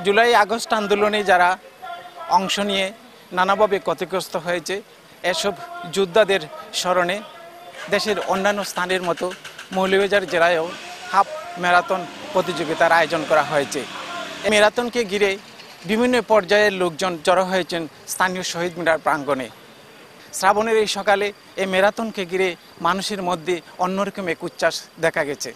July August আন্দোলনে যারা অংশ নিয়ে নানাভাবে ক্ষতিগ্রস্ত হয়েছে, এসব যোদ্ধাদের স্মরণে দেশের অন্যান্য স্থানের মতো মৌলভীবাজার জেলায়ও হাফ ম্যারাথন প্রতিযোগিতার আয়োজন করা হয়েছে। এই ম্যারাথনকে ঘিরে বিভিন্ন পর্যায়ের লোকজন জড়ো হয়েছেন স্থানীয় শহীদ মিনার প্রাঙ্গণে। শ্রাবণের এই সকালে এই ম্যারাথনকে ঘিরে মানুষের মধ্যে অন্যরকম এক উচ্ছ্বাস দেখা গেছে।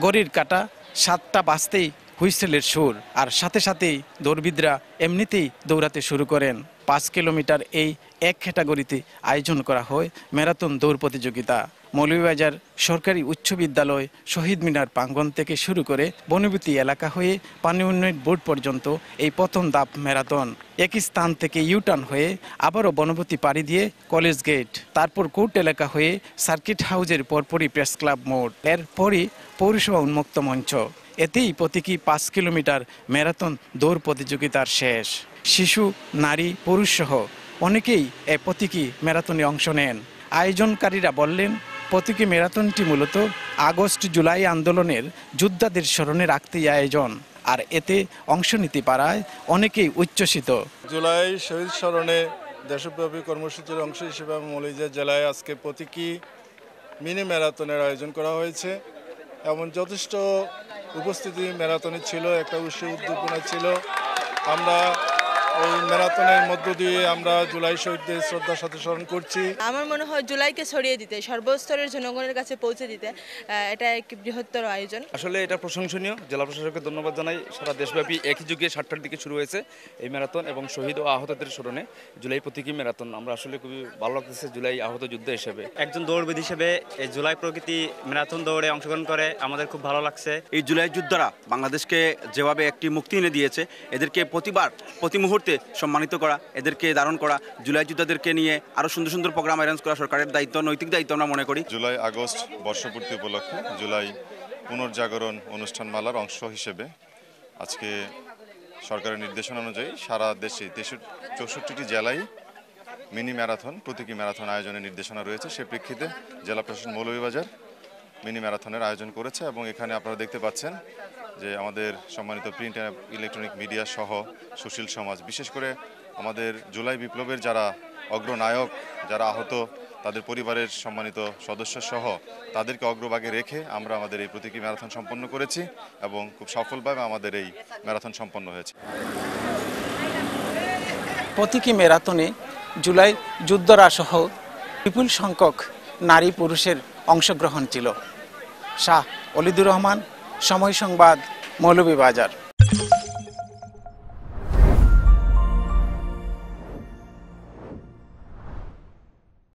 ঘড়ির কাঁটা 7টা বাজতেই হুইসেলের সুর, আর সাথে সাথেই দৌড়বিদরা এমনিতেই দৌড়াতে শুরু করেন। 5 কিলোমিটার এই এক ক্যাটাগরিতে আয়োজন করা হয় ম্যারাথন দৌড় প্রতিযোগিতা। মৌলভীবাজার সরকারি উচ্চ বিদ্যালয় শহীদ মিনার প্রাঙ্গণ থেকে শুরু করে বনবতী এলাকা হয়ে পানি উন্নয়ন বোর্ড পর্যন্ত এই প্রথম ধাপ ম্যারাথন। একই স্থান থেকে ইউটার্ন হয়ে আবারও বনবতী পাড়ি দিয়ে কলেজ গেট, তারপর কোর্ট এলাকা হয়ে সার্কিট হাউজের পরপরই প্রেস ক্লাব মোড়, এরপরই পৌরসভা উন্মুক্ত মঞ্চ। এতেই প্রতীকী 5 কিলোমিটার ম্যারাথন দৌড় প্রতিযোগিতার শেষ। শিশু, নারী, পুরুষসহ অনেকেই এই প্রতীকী ম্যারাথনে অংশ নেন। আয়োজনকারীরা বললেন, প্রতীকী ম্যারাথনটি মূলত আগস্ট জুলাই আন্দোলনের যোদ্ধাদের স্মরণে রাখতেই আয়োজন, আর এতে অংশ নিতে পারায় অনেকেই উচ্ছ্বসিত। জুলাই শহীদ স্মরণে দেশব্যাপী কর্মসূচির অংশ হিসেবে মৌলভীবাজার জেলায় আজকে প্রতীকী মিনি ম্যারাথনের আয়োজন করা হয়েছে এবং যথেষ্ট উপস্থিতি ম্যারাথনে ছিল, একটা উদ্দীপনা ছিল। আমরা এই ম্যারাথনের মধ্য দিয়ে আমরা জুলাই শহীদদের শ্রদ্ধার সাথে স্মরণ করছি। আমার মনে হয় জুলাইকে ছড়িয়ে দিতে, সর্বস্তরের জনগণের কাছে পৌঁছে দিতে এটা এক বৃহত্তর আয়োজন। আসলে এটা প্রশংসনীয়। জেলা প্রশাসককে ধন্যবাদ জানাই। সারা দেশব্যাপী একই যুগে 7টার দিকে শুরু হয়েছে এই ম্যারাথন এবং শহীদ ও আহতদের স্মরণে জুলাই প্রতীকী ম্যারাথন। আমরা আসলে খুবই ভালো লাগতেছে জুলাই আহত যুদ্ধ হিসেবে। একজন দৌড়বিদ হিসেবে এই জুলাই প্রকৃতি ম্যারাথন দৌড়ে অংশগ্রহণ করে আমাদের খুব ভালো লাগছে। এই জুলাই যোদ্ধারা বাংলাদেশকে যেভাবে একটি মুক্তি এনে দিয়েছে, এদেরকে প্রতি মুহূর্তে সম্মানিত করা, এদেরকে ধারণ করা, জুলাই যোদ্ধাদেরকে নিয়ে আরো সুন্দর সুন্দর প্রোগ্রাম অ্যারেঞ্জ করা সরকারের দায়িত্ব, নৈতিক দায়িত্ব আমরা মনে করি। জুলাই আগস্ট বর্ষপূর্তি উপলক্ষে জুলাই পুনর্জাগরণ অনুষ্ঠানমালার অংশ হিসেবে আজকে সরকারের নির্দেশনা অনুযায়ী সারা দেশে 64টি জেলায় মিনি ম্যারাথন, প্রতীকী ম্যারাথন আয়োজনের নির্দেশনা রয়েছে। সে প্রেক্ষিতে জেলা প্রশাসন মৌলভীবাজার মিনি ম্যারাথনের আয়োজন করেছে এবং এখানে আপনারা দেখতে পাচ্ছেন যে আমাদের সম্মানিত প্রিন্ট অ্যান্ড ইলেকট্রনিক মিডিয়া সহ সুশীল সমাজ, বিশেষ করে আমাদের জুলাই বিপ্লবের যারা অগ্রনায়ক, যারা আহত, তাদের পরিবারের সম্মানিত সদস্য সহ তাদেরকে অগ্রভাগে রেখে আমরা আমাদের এই প্রতীকী ম্যারাথন সম্পন্ন করেছি এবং খুব সফলভাবে আমাদের এই ম্যারাথন সম্পন্ন হয়েছে। প্রতীকী ম্যারাথনে জুলাই যোদ্ধারা সহ বিপুল সংখ্যক নারী পুরুষের অংশগ্রহণ ছিল। শাহ অলিদুর রহমান, সময় সংবাদ, মৌলভীবাজার।